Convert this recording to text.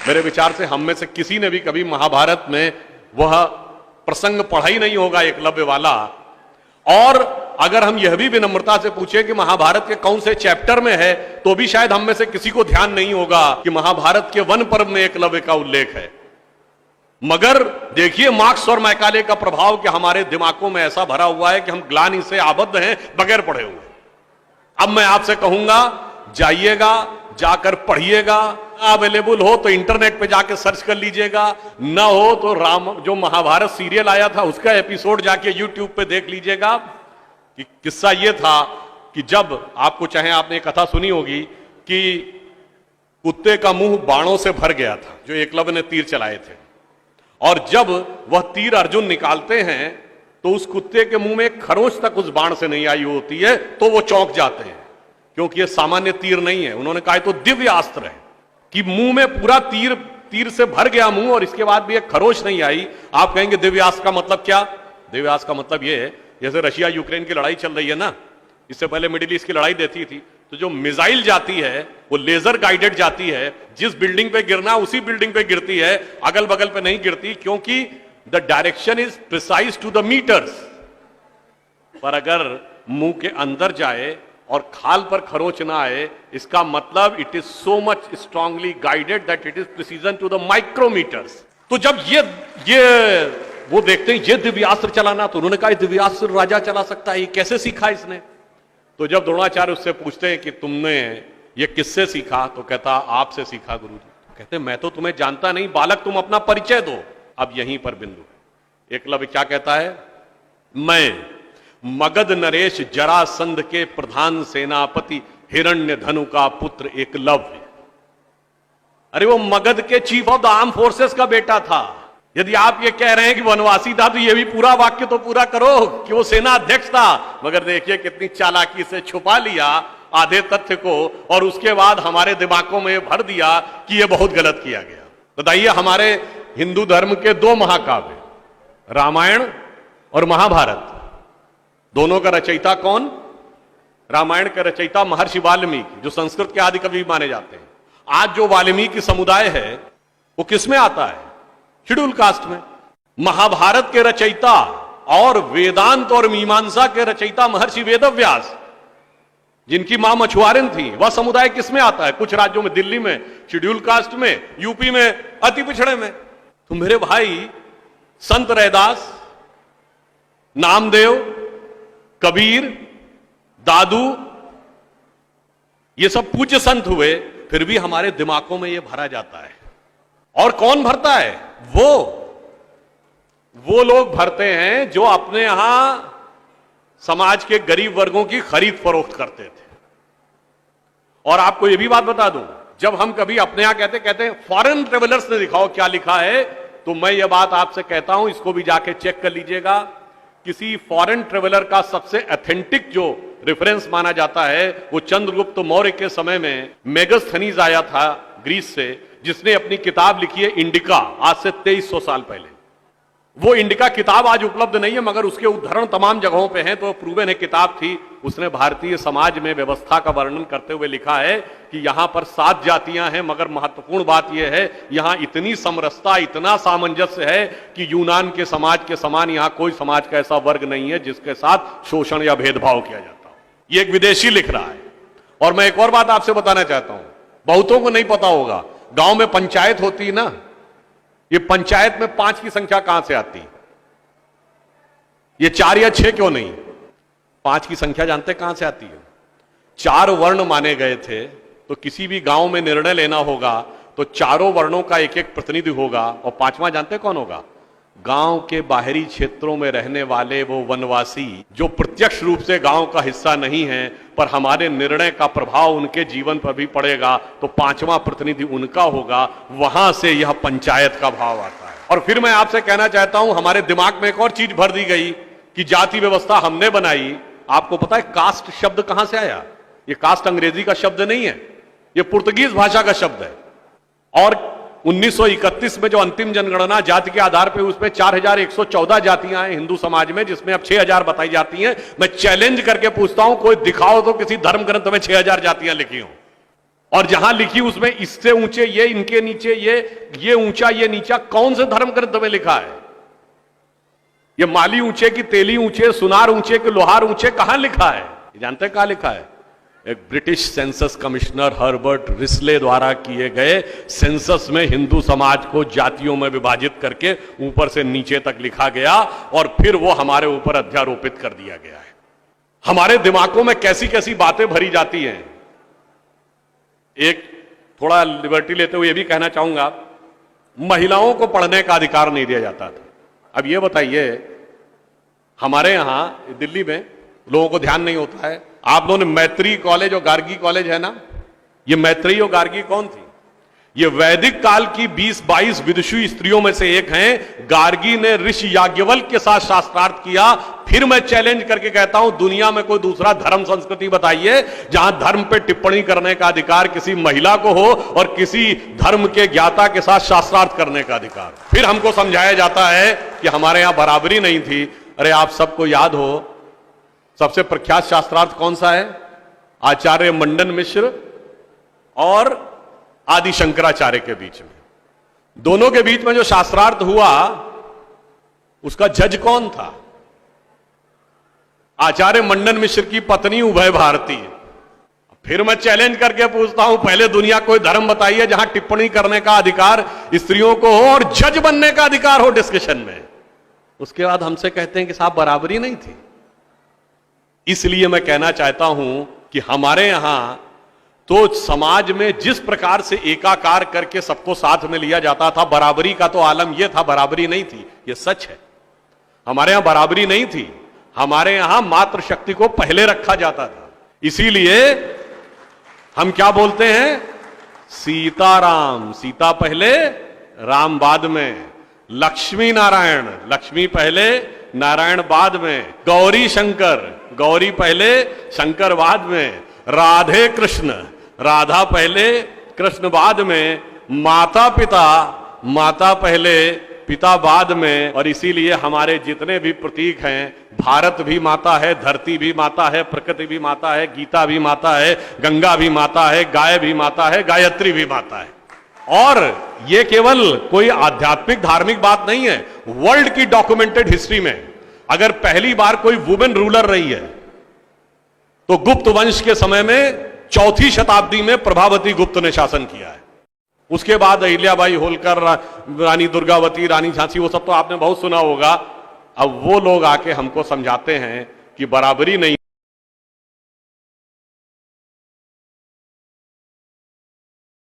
मेरे विचार से हम में से किसी ने भी कभी महाभारत में वह प्रसंग पढ़ा ही नहीं होगा एकलव्य वाला। और अगर हम यह भी विनम्रता से पूछे कि महाभारत के कौन से चैप्टर में है, तो भी शायद हम में से किसी को ध्यान नहीं होगा कि महाभारत के वन पर्व में एकलव्य का उल्लेख है। मगर देखिए मार्क्स और मैकाले का प्रभाव कि हमारे दिमागों में ऐसा भरा हुआ है कि हम ग्लानि से आबद्ध हैं बगैर पढ़े हुए। अब मैं आपसे कहूंगा, जाइएगा, जाकर पढ़िएगा, अवेलेबल हो तो इंटरनेट पे जाके सर्च कर लीजिएगा, ना हो तो राम जो महाभारत सीरियल आया था उसका एपिसोड जाके यूट्यूब पे देख लीजिएगा। कि किस्सा ये था कि जब आपको चाहे आपने कथा सुनी होगी कि कुत्ते का मुंह बाणों से भर गया था जो एकलव्य ने तीर चलाए थे, और जब वह तीर अर्जुन निकालते हैं तो उस कुत्ते के मुंह में एक खरोंच तक उस बाण से नहीं आई होती है, तो वो चौंक जाते हैं क्योंकि ये सामान्य तीर नहीं है। उन्होंने कहा तो दिव्य अस्त्र है कि मुंह में पूरा तीर से भर गया मुंह और इसके बाद भी एक खरोंच नहीं आई। आप कहेंगे दिव्यास्त्र का मतलब क्या? दिव्यास्त्र का मतलब ये है, जैसे रशिया यूक्रेन की लड़ाई चल रही है ना, इससे पहले मिडिल ईस्ट की लड़ाई देती थी, तो जो मिसाइल जाती है वो लेजर गाइडेड जाती है, जिस बिल्डिंग पे गिरना उसी बिल्डिंग पे गिरती है, अगल बगल पे नहीं गिरती, क्योंकि the direction is precise to the meters. पर अगर मुंह के अंदर जाए और खाल पर खरोंच ना आए, इसका मतलब it is so much strongly guided that it is precision to the micrometers. तो जब ये वो देखते हैं ये दिव्यास्त्र चलाना, तो उन्होंने कहा दिव्यास्त्र राजा चला सकता है, ये कैसे सीखा इसने? तो जब द्रोणाचार्य उससे पूछते हैं कि तुमने ये किससे सीखा, तो कहता आपसे सीखा गुरुजी। कहते मैं तो तुम्हें जानता नहीं बालक, तुम अपना परिचय दो। अब यहीं पर बिंदु है। एकलव्य क्या कहता है? मैं मगध नरेश जरासंध के प्रधान सेनापति हिरण्य धनु का पुत्र एकलव्य। अरे वो मगध के chief of the arm forces का बेटा था। यदि आप ये कह रहे हैं कि वनवासी था, तो ये भी पूरा वाक्य तो पूरा करो कि वो सेना अध्यक्ष था। मगर देखिए कितनी चालाकी से छुपा लिया आधे तथ्य को, और उसके बाद हमारे दिमागों में भर दिया कि ये बहुत गलत किया गया। बताइए, हमारे हिंदू धर्म के दो महाकाव्य, रामायण और महाभारत, दोनों का रचयिता कौन? रामायण का रचयिता महर्षि वाल्मीकि, जो संस्कृत के आदि कवि माने जाते हैं। आज जो वाल्मीकि समुदाय है वो किसमें आता है? शेड्यूल कास्ट में। महाभारत के रचयिता और वेदांत और मीमांसा के रचयिता महर्षि वेदव्यास, जिनकी मां मछुआरिन थी, वह समुदाय किसमें आता है? कुछ राज्यों में, दिल्ली में शेड्यूल कास्ट में, यूपी में अति पिछड़े में। तो मेरे भाई, संत रैदास, नामदेव, कबीर, दादू, ये सब पूज्य संत हुए, फिर भी हमारे दिमागों में ये भरा जाता है। और कौन भरता है? वो लोग भरते हैं जो अपने यहां समाज के गरीब वर्गों की खरीद फरोख्त करते थे। और आपको यह भी बात बता दूं, जब हम कभी अपने यहां कहते हैं फॉरेन ट्रेवलर्स ने दिखाओ क्या लिखा है, तो मैं यह बात आपसे कहता हूं, इसको भी जाके चेक कर लीजिएगा। किसी फॉरेन ट्रेवलर का सबसे ऑथेंटिक जो रेफरेंस माना जाता है, वो चंद्रगुप्त मौर्य के समय में मेगस्थनीज आया था ग्रीस से, जिसने अपनी किताब लिखी है इंडिका, आज से 2300 साल पहले। वो इंडिका किताब आज उपलब्ध नहीं है, मगर उसके उद्धरण तमाम जगहों पे हैं, तो प्रूवन है किताब थी। उसने भारतीय समाज में व्यवस्था का वर्णन करते हुए लिखा है कि यहां पर 7 जातियां हैं, मगर महत्वपूर्ण बात यह है यहां इतनी समरसता, इतना सामंजस्य है कि यूनान के समाज के समान यहां कोई समाज का ऐसा वर्ग नहीं है जिसके साथ शोषण या भेदभाव किया जाता हो। ये एक विदेशी लिख रहा है। और मैं एक और बात आपसे बताना चाहता हूं, बहुतों को नहीं पता होगा, गांव में पंचायत होती है ना, ये पंचायत में 5 की संख्या कहां से आती? ये 4 या 6 क्यों नहीं? 5 की संख्या जानते कहां से आती है? 4 वर्ण माने गए थे, तो किसी भी गांव में निर्णय लेना होगा तो चारों वर्णों का एक एक प्रतिनिधि होगा, और 5वां जानते कौन होगा? गांव के बाहरी क्षेत्रों में रहने वाले वो वनवासी जो प्रत्यक्ष रूप से गांव का हिस्सा नहीं है, पर हमारे निर्णय का प्रभाव उनके जीवन पर भी पड़ेगा, तो 5वां प्रतिनिधि उनका होगा। वहां से यह पंचायत का भाव आता है। और फिर मैं आपसे कहना चाहता हूं, हमारे दिमाग में एक और चीज भर दी गई कि जाति व्यवस्था हमने बनाई। आपको पता है कास्ट शब्द कहां से आया? ये कास्ट अंग्रेजी का शब्द नहीं है, ये पुर्तगीज भाषा का शब्द है। और 1931 में जो अंतिम जनगणना जाति के आधार पर, उसमें 4114 जातियां हैं हिंदू समाज में, जिसमें अब 6000 बताई जाती हैं। मैं चैलेंज करके पूछता हूं, कोई दिखाओ तो किसी धर्म ग्रंथ में 6000 जातियां लिखी हो। और जहां लिखी उसमें इससे ऊंचे ये, इनके नीचे ये ऊंचा ये नीचा, कौन से धर्म ग्रंथ में लिखा है? ये माली ऊंचे कि तेली ऊंचे, सुनार ऊंचे कि लोहार ऊंचे, कहां लिखा है? जानते हैं कहां लिखा है? एक British census commissioner Herbert Risley द्वारा किए गए सेंसस में हिंदू समाज को जातियों में विभाजित करके ऊपर से नीचे तक लिखा गया और फिर वो हमारे ऊपर अध्यारोपित कर दिया गया है। हमारे दिमागों में कैसी कैसी बातें भरी जाती हैं। एक थोड़ा लिबर्टी लेते हुए यह भी कहना चाहूंगा, महिलाओं को पढ़ने का अधिकार नहीं दिया जाता था। अब यह बताइए, हमारे यहां दिल्ली में लोगों को ध्यान नहीं होता है, आप लोगों ने मैत्री कॉलेज और गार्गी कॉलेज है ना, ये मैत्री और गार्गी कौन थी? ये वैदिक काल की 20-22 विदुषी स्त्रियों में से एक हैं। गार्गी ने ऋषि याज्ञवल्क्य के साथ शास्त्रार्थ किया। फिर मैं चैलेंज करके कहता हूं, दुनिया में कोई दूसरा धर्म संस्कृति बताइए जहां धर्म पे टिप्पणी करने का अधिकार किसी महिला को हो और किसी धर्म के ज्ञाता के साथ शास्त्रार्थ करने का अधिकार। फिर हमको समझाया जाता है कि हमारे यहां बराबरी नहीं थी। अरे आप सबको याद हो, सबसे प्रख्यात शास्त्रार्थ कौन सा है? आचार्य मंडन मिश्र और आदि शंकराचार्य के बीच में, दोनों के बीच में जो शास्त्रार्थ हुआ उसका जज कौन था? आचार्य मंडन मिश्र की पत्नी उभय भारती। फिर मैं चैलेंज करके पूछता हूं, पहले दुनिया कोई धर्म बताइए जहां टिप्पणी करने का अधिकार स्त्रियों को हो और जज बनने का अधिकार हो डिस्कशन में। उसके बाद हमसे कहते हैं कि साहब बराबरी नहीं थी। इसलिए मैं कहना चाहता हूं कि हमारे यहां तो समाज में जिस प्रकार से एकाकार करके सबको साथ में लिया जाता था, बराबरी का तो आलम यह था, बराबरी नहीं थी, यह सच है। हमारे यहां बराबरी नहीं थी। हमारे यहां मातृशक्ति को पहले रखा जाता था। इसीलिए हम क्या बोलते हैं? सीताराम, सीता पहले राम बाद में। लक्ष्मी नारायण, लक्ष्मी पहले नारायण बाद में। गौरी शंकर, गौरी पहले शंकर बाद में। राधे कृष्ण, राधा पहले कृष्ण बाद में। माता पिता, माता पहले पिता बाद में। और इसीलिए हमारे जितने भी प्रतीक हैं, भारत भी माता है, धरती भी माता है, प्रकृति भी माता है, गीता भी माता है, गंगा भी माता है, गाय भी माता है, गायत्री भी माता है। और ये केवल कोई आध्यात्मिक धार्मिक बात नहीं है। वर्ल्ड की डॉक्यूमेंटेड हिस्ट्री में अगर पहली बार कोई वुमेन रूलर रही है तो गुप्त वंश के समय में 4वीं शताब्दी में प्रभावती गुप्त ने शासन किया है। उसके बाद अहिल्याबाई होलकर, रानी दुर्गावती, रानी झांसी, वो सब तो आपने बहुत सुना होगा। अब वो लोग आके हमको समझाते हैं कि बराबरी नहीं